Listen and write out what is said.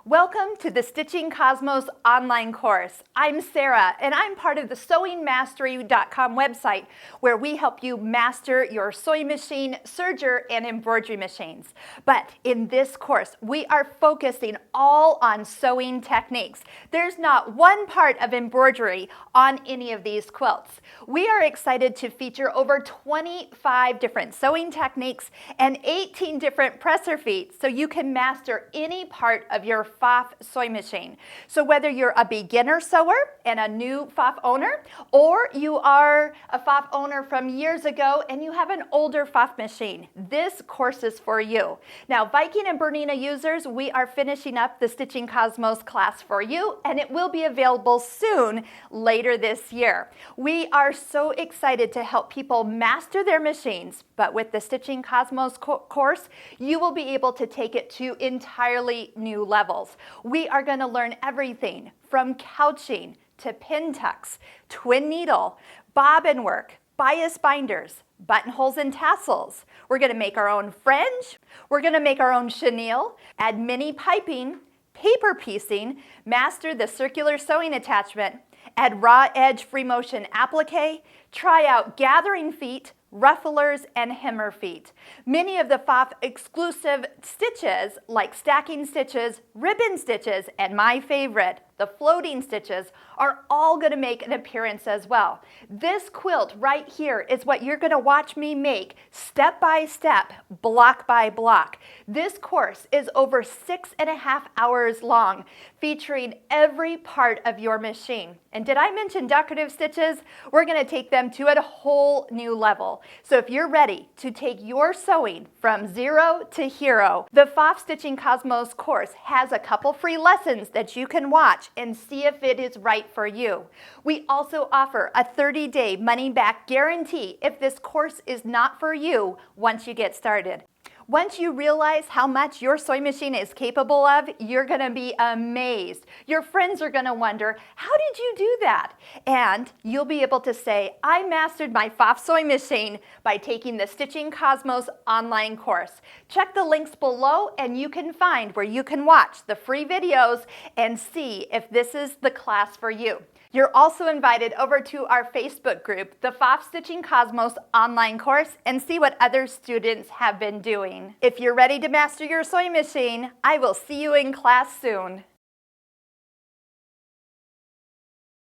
Welcome to the Stitching Cosmos online course. I'm Sara, and I'm part of the sewingmastery.com website, where we help you master your sewing machine, serger, and embroidery machines. But in this course, we are focusing all on sewing techniques. There's not one part of embroidery on any of these quilts. We are excited to feature over 25 different sewing techniques and 18 different presser feet, so you can master any part of your Pfaff sewing machine. So whether you're a beginner sewer and a new Pfaff owner, or you are a Pfaff owner from years ago and you have an older Pfaff machine, this course is for you. Now, Viking and BERNINA users, we are finishing up the Stitching Cosmos class for you, and it will be available soon later this year. We are so excited to help people master their machines, but with the Stitching Cosmos course, you will be able to take it to entirely new levels. We are going to learn everything from couching to pin tucks, twin needle, bobbin work, bias binders, buttonholes and tassels. We're going to make our own fringe. We're going to make our own chenille, add mini piping, paper piecing, master the circular sewing attachment, add raw edge free motion applique, try out gathering feet, rufflers, and hemmer feet. Many of the Pfaff exclusive stitches, like stacking stitches, ribbon stitches, and my favorite, the floating stitches, are all going to make an appearance as well. This quilt right here is what you're going to watch me make step by step, block by block. This course is over 6.5 hours long, featuring every part of your machine. And did I mention decorative stitches? We're going to take them to a whole new level. So if you're ready to take your sewing from zero to hero, the Pfaff Stitching Cosmos course has a couple free lessons that you can watch and see if it is right for you. We also offer a 30-day money-back guarantee if this course is not for you once you get started. Once you realize how much your sewing machine is capable of, you're going to be amazed. Your friends are going to wonder, how did you do that? And you'll be able to say, I mastered my Pfaff sewing machine by taking the Stitching Cosmos online course. Check the links below and you can find where you can watch the free videos and see if this is the class for you. You're also invited over to our Facebook group, the Pfaff Stitching Cosmos online course, and see what other students have been doing. If you're ready to master your sewing machine, I will see you in class soon.